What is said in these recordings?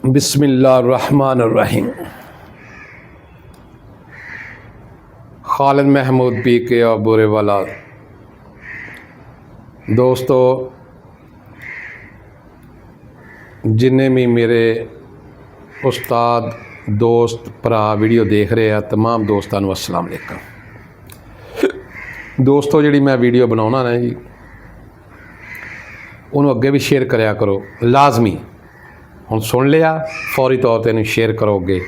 बिस्मिल्लाहिर्रहमानिर्रहीम। खालिद महमूद पी के और बुरे वाला। दोस्तों, जिन्ने भी मेरे उस्ताद दोस्त भरा वीडियो देख रहे हैं, तमाम दोस्तों को अस्सलाम वालेकुम। दोस्तों, जी मैं वीडियो बनाना ना जी, उन्होंने अगे भी शेयर कराया करो लाजमी। हुण सुन लिया, फौरी तौर पर इन्हूं शेयर करो अगे।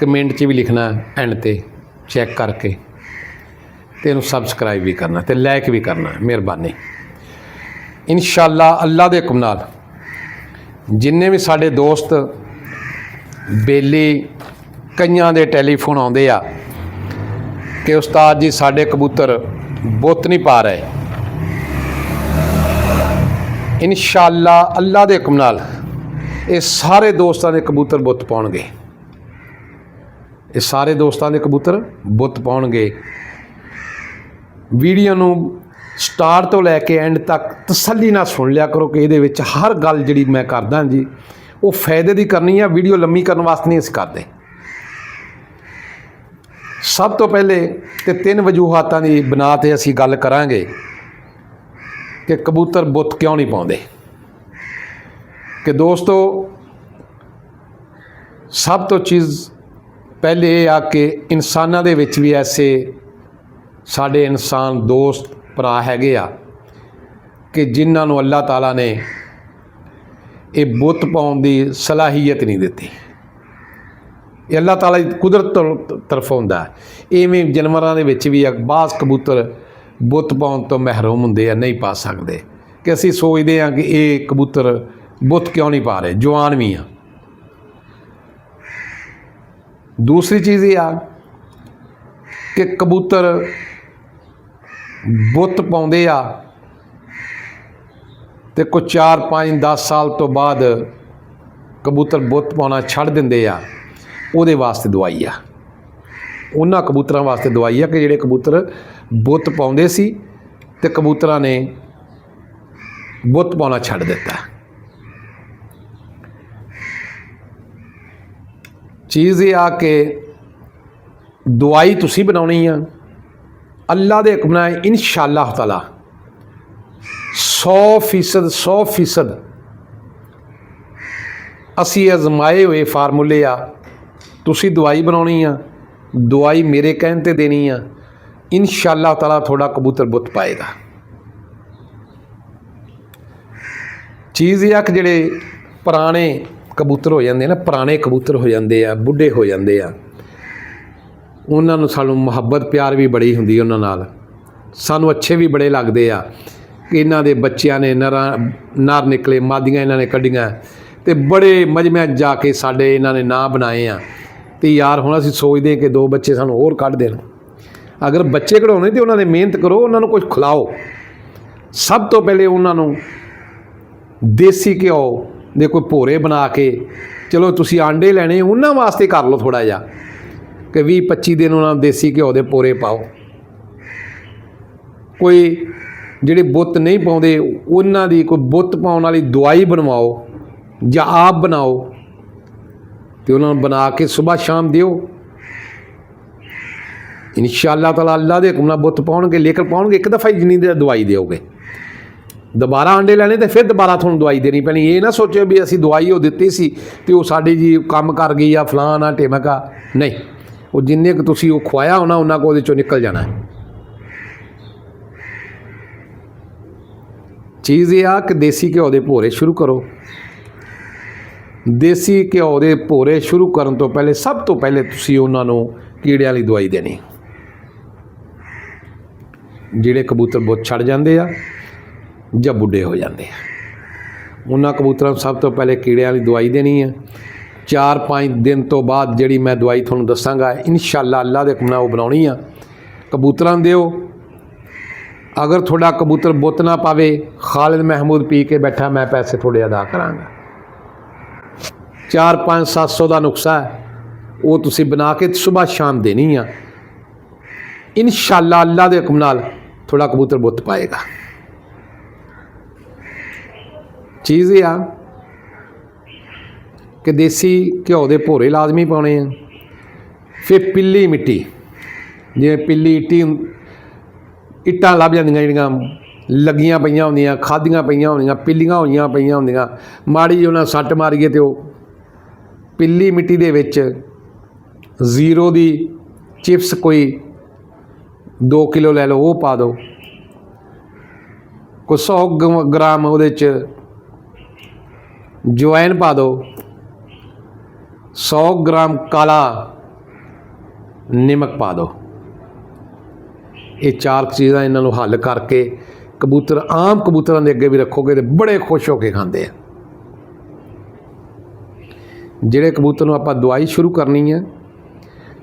कमेंट च भी लिखना एंड ते चैक करके, तो इन्हूं सबसक्राइब भी करना तो लाइक भी करना, मेहरबानी। इंशाअल्लाह अल्लाह दे हुक्म नाल जिन्ने भी साडे दोस्त बेली कईयां दे टैलीफोन आउंदे आ कि उस्ताद जी साडे कबूतर बुत नहीं पा रहे, इंशाअल्लाह अल्लाह दे हुक्म नाल ये सारे दोस्तों के कबूतर बुत पाउणगे। ये सारे दोस्तों के कबूतर बुत पाउणगे। वीडियो नूं स्टार्ट तो लैके एंड तक तसल्ली नाल सुन लिया करो कि ये हर गल जी मैं करदा जी वो फायदे की करनी है, वीडियो लम्मी करने वास्ते नहीं असीं करदे। सब तो पहले तो 3 वजूहातां की बना ते असीं गल करांगे कि कबूतर बुत क्यों नहीं पाउंदे। कि दोस्तों, सब तो चीज़ पहले ये आ कि इंसानां दे विच भी ऐसे साडे इंसान दोस्त भरा हैगे आ कि जिन्हां नूं अल्लाह ताला ने ये बुत पाउण दी सलाहियत नहीं दित्ती। ये अल्लाह ताला दी कुदरत तरफ हुंदा है। इवें जानवरां दे विच भी बाज़ कबूतर बुत पाउण तो महरूम हुंदे आ, नहीं पा सकदे। कि असीं सोचदे आ कि ये कबूतर बुत क्यों नहीं पा रहे, जवान भी आ। दूसरी चीज़ ये आ कि कबूतर बुत पाउंदे आ ते कोई 4, 5, 10 साल तो बाद कबूतर बुत पाउणा छड्ड दिंदे आ। उहदे वास्ते दवाई आ, उन्हां कबूतरां वास्ते दवाई आ कि जिहड़े कबूतर बुत पाउंदे सी ते कबूतरां ने बुत पाउणा छड्ड दित्ता। चीज़ ये आ कि दवाई तुसी बनाउणी आ, अल्लाह दे हुक्म नाल इंशाअल्लाह ताला 100% असी आजमाए हुए फार्मूले आ। तुसी दवाई बनाउणी आ, दवाई मेरे कहण ते देनी आ, इंशाअल्लाह ताला थोड़ा कबूतर बुत पाएगा। चीज़ ये आ कि जिहड़े पुराने कबूतर हो जाते ना, पुराने कबूतर हो जाते आ, बुढ़े हो जाते आ, उन्होंने सानू मुहब्बत प्यार भी बड़ी हुंदी उन्हां नाल, सानू अच्छे भी बड़े लगते आ कि इन्हां दे बच्चियां ने नर निकले, मादियां इन्हां ने कढ़ियां ते बड़े मजमे जाके साडे इन्हां ने नां बनाए आ। तो यार हुण असीं सोचदे कि 2 बच्चे सानू होर कढ़ देण। अगर बच्चे कढ़ाउणे तो उन्हां ने मेहनत करो, उन्हां नूं कुछ खिलाओ। सब तो पहले उन्हां नूं देसी घिओ दे कोई भोरे बना के, चलो तुसी आंडे लैने उन्हां वास्ते कर लो थोड़ा जिहा कि 20-25 दिन उन्हां देसी घिओ दे भोरे पाओ। कोई जिहड़े बुत नहीं पाउंदे उन्हां दी कोई बुत पाउण वाली दवाई बनवाओ या आप बनाओ तो उन्होंने बना के सुबह शाम दिओ। इंशाअल्लाह ताला अल्लाह दे हुक्म नाल बुत पाउणगे, लेकर पाउणगे एक दफ़ा ही जिन्नी देर दवाई दिओगे। दोबारा आंडे लैने तो फिर दोबारा थोड़ा दवाई देनी पैनी। ये ना सोचो भी असी दवाई वो दिती सी तो वो साड़ी जी काम कर गई या फलाना टेमका, नहीं। वो जिन्ने को तुसी वो खुआया होना उन्ना को चो निकल जाना है। चीज़ ये आ कि देसी घिओ दे भोरे शुरू करो। देसी घिओ दे भोरे शुरू करन तो पहले सब तो पहले तुसी उन्हां नूं कीड़ियां वाली दवाई देनी। जिहड़े कबूतर बुत छड़ जांदे आ जब बुढ़े हो जाते हैं, उन्होंने कबूतरों सब तो पहले कीड़ियां वाली दवाई देनी है। 4-5 दिन तो बाद जी मैं दवाई थोड़ा दसांगा, इंशाअल्लाह अल्लाह दे हुक्म नाल वो बनाउणी आ। कबूतरां दिओ। अगर थोड़ा कबूतर बुत ना पावे, खालिद महमूद पी के बैठा, मैं पैसे थोड़े अदा करांगा। 4-5-700 का नुस्खा है, वो तुसी बना के सुबह शाम देनी आ। इंशाअल्लाह अल्लाह दे हुक्म नाल थोड़ा कबूतर बुत पाएगा। ਚੀਜ਼ ਇਹ ਆ ਕਿ ਦੇਸੀ ਘਿਓ ਦੇ ਭੋਰੇ ਲਾਜ਼ਮੀ ਪਾਉਣੇ ਆ। ਫਿਰ ਪਿੱਲੀ ਮਿੱਟੀ, ਜਿਵੇਂ ਪਿੱਲੀ ਇੱਟਾਂ ਲੱਭ ਜਾਂਦੀਆਂ ਜਿਹੜੀਆਂ ਲੱਗੀਆਂ ਪਈਆਂ ਹੁੰਦੀਆਂ, ਖਾਧੀਆਂ ਪਈਆਂ ਹੁੰਦੀਆਂ, ਪਿੱਲੀਆਂ ਹੋਈਆਂ ਪਈਆਂ ਹੁੰਦੀਆਂ, ਮਾੜੀ ਜਿਹੀ ਉਹਨਾਂ ਸੱਟ ਮਾਰੀਏ ਅਤੇ ਉਹ ਪਿੱਲੀ ਮਿੱਟੀ ਦੇ ਵਿੱਚ ਜ਼ੀਰੋ ਦੀ ਚਿਪਸ ਕੋਈ 2 ਕਿਲੋ ਲੈ ਲਓ, ਉਹ ਪਾ ਦਿਓ। ਕੋਈ 100 ਗ੍ਰਾਮ ਉਹਦੇ 'ਚ ਜਵੈਨ ਪਾ ਦਿਓ, 100 ਗ੍ਰਾਮ ਕਾਲਾ ਨਮਕ ਪਾ ਦਿਓ। ਇਹ 4 ਚੀਜ਼ਾਂ ਇਹਨਾਂ ਨੂੰ ਹੱਲ ਕਰਕੇ ਕਬੂਤਰ, ਆਮ ਕਬੂਤਰਾਂ ਦੇ ਅੱਗੇ ਵੀ ਰੱਖੋਗੇ ਤੇ ਬੜੇ ਖੁਸ਼ ਹੋ ਕੇ ਖਾਂਦੇ ਆ। ਜਿਹੜੇ ਕਬੂਤਰ ਨੂੰ ਆਪਾਂ ਦਵਾਈ ਸ਼ੁਰੂ ਕਰਨੀ ਹੈ,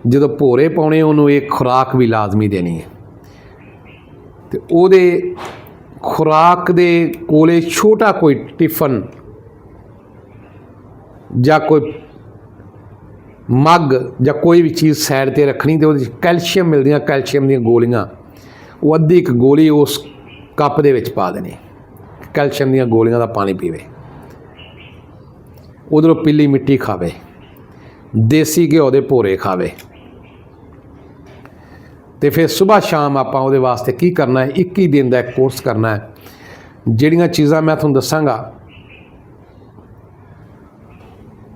ਜਦੋਂ ਭੋਰੇ ਪਾਉਣੇ ਉਹਨੂੰ ਇਹ ਖੁਰਾਕ ਵੀ ਲਾਜ਼ਮੀ ਦੇਣੀ ਹੈ। ਅਤੇ ਉਹਦੇ ਖੁਰਾਕ ਦੇ ਕੋਲੇ ਛੋਟਾ ਕੋਈ ਟਿਫਨ ਜਾਂ ਕੋਈ ਮੱਗ ਜਾਂ ਕੋਈ ਵੀ ਚੀਜ਼ ਸਾਈਡ 'ਤੇ ਰੱਖਣੀ, ਅਤੇ ਉਹਦੇ 'ਚ ਕੈਲਸ਼ੀਅਮ ਮਿਲਦੀਆਂ, ਕੈਲਸ਼ੀਅਮ ਦੀਆਂ ਗੋਲੀਆਂ, ਉਹ ਅੱਧੀ ਇੱਕ ਗੋਲੀ ਉਸ ਕੱਪ ਦੇ ਵਿੱਚ ਪਾ ਦੇਣੀ। ਕੈਲਸ਼ੀਅਮ ਦੀਆਂ ਗੋਲੀਆਂ ਦਾ ਪਾਣੀ ਪੀਵੇ, ਉਧਰੋਂ ਪਿੱਲੀ ਮਿੱਟੀ ਖਾਵੇ, ਦੇਸੀ ਘਿਓ ਦੇ ਭੋਰੇ ਖਾਵੇ। ਅਤੇ ਫਿਰ ਸੁਬਾਹ ਸ਼ਾਮ ਆਪਾਂ ਉਹਦੇ ਵਾਸਤੇ ਕੀ ਕਰਨਾ ਹੈ, 21 ਦਿਨ ਦਾ ਇੱਕ ਕੋਰਸ ਕਰਨਾ ਹੈ। ਜਿਹੜੀਆਂ ਚੀਜ਼ਾਂ ਮੈਂ ਤੁਹਾਨੂੰ ਦੱਸਾਂਗਾ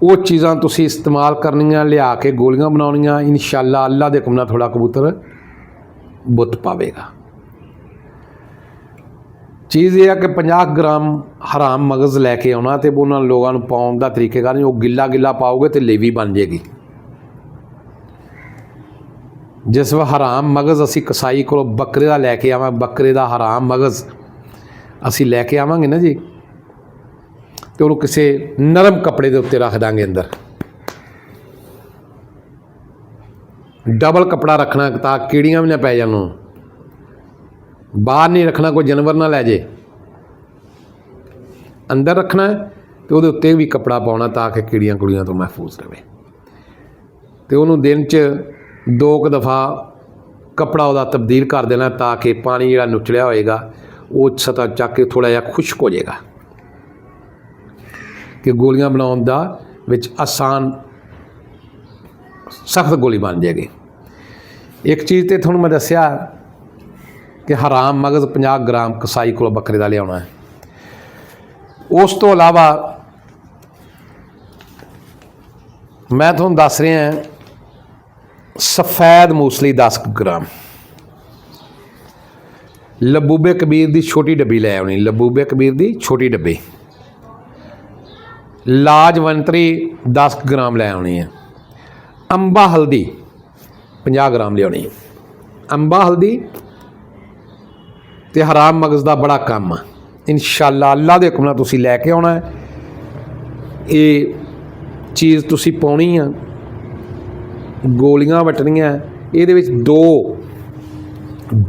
ਉਹ ਚੀਜ਼ਾਂ ਤੁਸੀਂ ਇਸਤੇਮਾਲ ਕਰਨੀਆਂ, ਲਿਆ ਕੇ ਗੋਲੀਆਂ ਬਣਾਉਣੀਆਂ। ਇਨਸ਼ਾਅੱਲਾ ਅੱਲਾ ਦੇ ਹੁਕਮ ਨਾਲ ਥੋੜ੍ਹਾ ਕਬੂਤਰ ਬੁੱਤ ਪਾਵੇਗਾ। ਚੀਜ਼ ਇਹ ਆ ਕਿ 50 ਗ੍ਰਾਮ ਹਰਾਮ ਮਗਜ਼ ਲੈ ਕੇ ਆਉਣਾ, ਅਤੇ ਉਹਨਾਂ ਲੋਕਾਂ ਨੂੰ ਪਾਉਣ ਦਾ ਤਰੀਕੇਕਾਰ ਨਹੀਂ, ਉਹ ਗਿੱਲਾ ਗਿੱਲਾ ਪਾਓਗੇ ਅਤੇ ਲੇਵੀ ਬਣ ਜਾਏਗੀ। ਜਿਸ ਵਾ ਹਰਾਮ ਮਗਜ਼ ਅਸੀਂ ਕਸਾਈ ਕੋਲੋਂ ਬੱਕਰੇ ਦਾ ਲੈ ਕੇ ਆਵਾਂ, ਬੱਕਰੇ ਦਾ ਹਰਾਮ ਮਗਜ਼ ਅਸੀਂ ਲੈ ਕੇ ਆਵਾਂਗੇ ਨਾ ਜੀ, ਅਤੇ ਉਹਨੂੰ ਕਿਸੇ ਨਰਮ ਕੱਪੜੇ ਦੇ ਉੱਤੇ ਰੱਖ ਦਾਂਗੇ। ਅੰਦਰ ਡਬਲ ਕੱਪੜਾ ਰੱਖਣਾ ਤਾਂ ਕੀੜੀਆਂ ਵੀ ਨਾ ਪੈ ਜਾਣ ਉਹਨੂੰ, ਬਾਹਰ ਨਹੀਂ ਰੱਖਣਾ, ਕੋਈ ਜਾਨਵਰ ਨਾ ਲੈ ਜੇ, ਅੰਦਰ ਰੱਖਣਾ ਅਤੇ ਉਹਦੇ ਉੱਤੇ ਵੀ ਕੱਪੜਾ ਪਾਉਣਾ ਤਾਂ ਕਿ ਕੀੜੀਆਂ ਕੁੜੀਆਂ ਤੋਂ ਮਹਿਫੂਜ਼ ਰਹੇ। ਅਤੇ ਉਹਨੂੰ ਦਿਨ 'ਚ 2 ਕੁ ਦਫਾ ਕੱਪੜਾ ਉਹਦਾ ਤਬਦੀਲ ਕਰ ਦੇਣਾ ਤਾਂ ਕਿ ਪਾਣੀ ਜਿਹੜਾ ਨੁਚੜਿਆ ਹੋਏਗਾ ਉਹ ਸਤਹ ਚੱਕ ਕੇ ਥੋੜ੍ਹਾ ਜਿਹਾ ਖੁਸ਼ਕ ਹੋ ਜਾਏਗਾ, ਕਿ ਗੋਲੀਆਂ ਬਣਾਉਣ ਦਾ ਵਿੱਚ ਆਸਾਨ ਸਖਤ ਗੋਲੀ ਬਣ ਜਾਏਗੀ। ਇੱਕ ਚੀਜ਼ ਤਾਂ ਤੁਹਾਨੂੰ ਮੈਂ ਦੱਸਿਆ ਕਿ ਹਰਾਮ ਮਗਜ਼ 50 ਗ੍ਰਾਮ ਕਸਾਈ ਕੋਲੋਂ ਬੱਕਰੇ ਦਾ ਲਿਆਉਣਾ ਹੈ। ਉਸ ਤੋਂ ਇਲਾਵਾ ਮੈਂ ਤੁਹਾਨੂੰ ਦੱਸ ਰਿਹਾ ਸਫੈਦ ਮੂਸਲੀ 10 ਗ੍ਰਾਮ, ਲਬੂਬੇ ਕਬੀਰ ਦੀ ਛੋਟੀ ਡੱਬੀ ਲੈ ਆਉਣੀ, ਲਬੂਬੇ ਕਬੀਰ ਦੀ ਛੋਟੀ ਡੱਬੀ, ਲਾਜਵੰਤਰੀ 10 ਗ੍ਰਾਮ ਲੈ ਆਉਣੀ ਹੈ, ਅੰਬਾ ਹਲਦੀ 50 ਗ੍ਰਾਮ ਲਿਆਉਣੀ ਹੈ। ਅੰਬਾ ਹਲਦੀ ਅਤੇ ਹਰਾਮ ਮਗਜ਼ ਦਾ ਬੜਾ ਕੰਮ ਆ। ਇਨਸ਼ਾਅੱਲਾ ਅੱਲਾ ਦੇ ਹੁਕਮ ਨਾਲ ਤੁਸੀਂ ਲੈ ਕੇ ਆਉਣਾ ਹੈ। ਇਹ ਚੀਜ਼ ਤੁਸੀਂ ਪਾਉਣੀ ਆ, ਗੋਲੀਆਂ ਵੱਟਣੀਆਂ। ਇਹਦੇ ਵਿੱਚ 2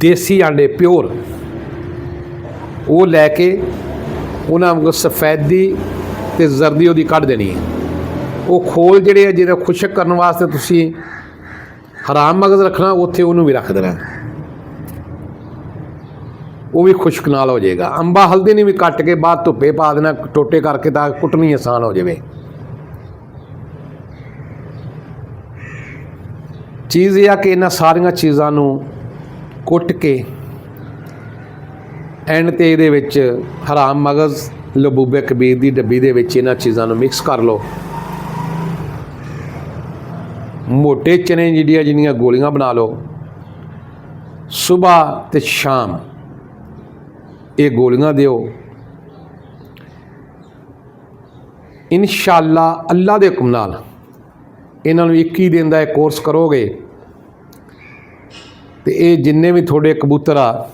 ਦੇਸੀ ਆਂਡੇ ਪਿਓਰ ਉਹ ਲੈ ਕੇ ਉਹਨਾਂ ਵਾਂਗੂ ਸਫੈਦੀ ਅਤੇ ਜ਼ਰਦੀ ਉਹਦੀ ਕੱਢ ਦੇਣੀ ਹੈ। ਉਹ ਖੋਲ ਜਿਹੜੇ ਆ ਜਿਹੜਾ ਖੁਸ਼ਕ ਕਰਨ ਵਾਸਤੇ ਤੁਸੀਂ ਹਰਾਮ ਮਗਜ਼ ਰੱਖਣਾ, ਉੱਥੇ ਉਹਨੂੰ ਵੀ ਰੱਖ ਦੇਣਾ, ਉਹ ਵੀ ਖੁਸ਼ਕ ਨਾਲ ਹੋ ਜਾਏਗਾ। ਅੰਬਾ ਹਲਦੀ ਨੂੰ ਵੀ ਕੱਟ ਕੇ ਬਾਅਦ ਧੁੱਪੇ ਪਾ ਦੇਣਾ, ਟੋਟੇ ਕਰਕੇ, ਤਾਂ ਕੁੱਟਣੀ ਆਸਾਨ ਹੋ ਜਾਵੇ। ਚੀਜ਼ ਇਹ ਆ ਕਿ ਇਹਨਾਂ ਸਾਰੀਆਂ ਚੀਜ਼ਾਂ ਨੂੰ ਕੁੱਟ ਕੇ ਐਂਡ 'ਤੇ ਇਹਦੇ ਵਿੱਚ ਹਰਾਮ ਮਗਜ਼ ਲਬੂਬੇ ਕਬੀਰ ਦੀ ਡੱਬੀ ਦੇ ਵਿੱਚ ਇਹਨਾਂ ਚੀਜ਼ਾਂ ਨੂੰ ਮਿਕਸ ਕਰ ਲਓ। ਮੋਟੇ ਚਨੇ ਜਿਹੜੀਆਂ ਗੋਲੀਆਂ ਬਣਾ ਲਓ। ਸੁਬਾਹ ਅਤੇ ਸ਼ਾਮ ਇਹ ਗੋਲੀਆਂ ਦਿਓ। ਇਨਸ਼ਾਅੱਲਾ ਅੱਲਾ ਦੇ ਹੁਕਮ ਨਾਲ ਇਹਨਾਂ ਨੂੰ 21 ਦਿਨ ਦਾ ਇਹ ਕੋਰਸ ਕਰੋਗੇ ਅਤੇ ਇਹ ਜਿੰਨੇ ਵੀ ਤੁਹਾਡੇ ਕਬੂਤਰ ਆ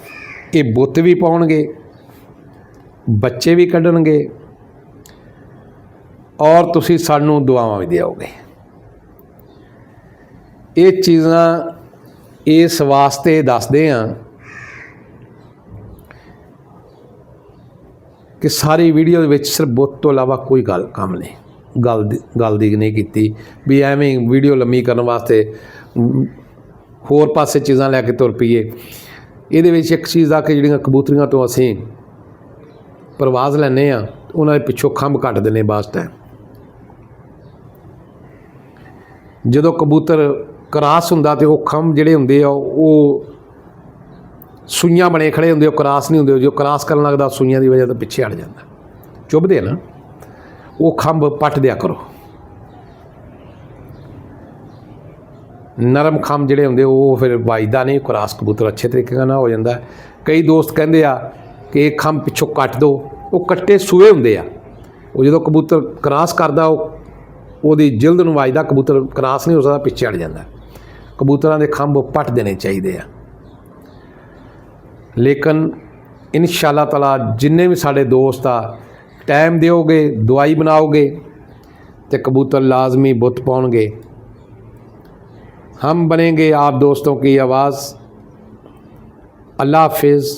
ਇਹ ਬੁੱਤ ਵੀ ਪਾਉਣਗੇ, ਬੱਚੇ ਵੀ ਕੱਢਣਗੇ, ਔਰ ਤੁਸੀਂ ਸਾਨੂੰ ਦੁਆਵਾਂ ਵੀ ਦਿਓਗੇ। ਇਹ ਚੀਜ਼ਾਂ ਇਸ ਵਾਸਤੇ ਦੱਸਦੇ ਹਾਂ ਕਿ ਸਾਰੀ ਵੀਡੀਓ ਦੇ ਵਿੱਚ ਸਿਰਫ ਬੁੱਤ ਤੋਂ ਇਲਾਵਾ ਕੋਈ ਕੰਮ ਨਹੀਂ, ਗੱਲ ਦੀ ਨਹੀਂ ਕੀਤੀ ਵੀ ਐਵੇਂ ਵੀਡੀਓ ਲੰਮੀ ਕਰਨ ਵਾਸਤੇ ਹੋਰ ਪਾਸੇ ਚੀਜ਼ਾਂ ਲੈ ਕੇ ਤੁਰ ਪਈਏ। ਇਹਦੇ ਵਿੱਚ ਇੱਕ ਚੀਜ਼ ਆ ਕਿ ਜਿਹੜੀਆਂ ਕਬੂਤਰੀਆਂ ਤੋਂ ਅਸੀਂ ਪਰਵਾਜ਼ ਲੈਂਦੇ ਹਾਂ ਉਹਨਾਂ ਦੇ ਪਿੱਛੋਂ ਖੰਭ ਕੱਟ ਦੇਣੇ ਵਾਸਤੇ। ਜਦੋਂ ਕਬੂਤਰ ਕਰਾਸ ਹੁੰਦਾ ਤੇ ਉਹ ਖੰਭ ਜਿਹੜੇ ਹੁੰਦੇ ਆ ਉਹ ਸੂਈਆਂ ਬਣੇ ਖੜੇ ਹੁੰਦੇ, ਉਹ ਕਰਾਸ ਨਹੀਂ ਹੁੰਦੇ। ਜੋ ਕਰਾਸ ਕਰਨ ਲੱਗਦਾ ਸੂਈਆਂ ਦੀ ਵਜ੍ਹਾ ਤੋਂ ਪਿੱਛੇ ਹਟ ਜਾਂਦਾ, ਚੁੱਭਦੇ ਨਾ, ਉਹ ਖੰਭ ਪੱਟ ਦਿਆ ਕਰੋ। ਨਰਮ ਖੰਭ ਜਿਹੜੇ ਹੁੰਦੇ ਉਹ ਫਿਰ ਵੱਜਦਾ ਨਹੀਂ, ਕਰਾਸ ਕਬੂਤਰ ਅੱਛੇ ਤਰੀਕੇ ਨਾਲ ਹੋ ਜਾਂਦਾ। ਕਈ ਦੋਸਤ ਕਹਿੰਦੇ ਆ ਕਿ ਇਹ ਖੰਭ ਪਿੱਛੋਂ ਕੱਟ ਦਿਓ, ਉਹ ਕੱਟੇ ਸੂਏ ਹੁੰਦੇ ਆ। ਉਹ ਜਦੋਂ ਕਬੂਤਰ ਕਰਾਸ ਕਰਦਾ ਉਹਦੀ ਜਿਲਦ ਨੂੰ ਵੱਜਦਾ, ਕਬੂਤਰ ਕਰਾਸ ਨਹੀਂ ਹੋ ਸਕਦਾ, ਪਿੱਛੇ ਹਟ ਜਾਂਦਾ। ਕਬੂਤਰਾਂ ਦੇ ਖੰਭ ਪੱਟ ਦੇਣੇ ਚਾਹੀਦੇ ਆ। ਲੇਕਿਨ ਇਨਸ਼ਾ ਅੱਲਾਹ ਤਾਲਾ ਜਿੰਨੇ ਵੀ ਸਾਡੇ ਦੋਸਤ ਆ, ਟਾਈਮ ਦਿਓਗੇ, ਦਵਾਈ ਬਣਾਓਗੇ तो कबूतर लाजमी बुत पाएंगे। हम बनेंगे आप दोस्तों की आवाज़। अल्लाह हाफिज़।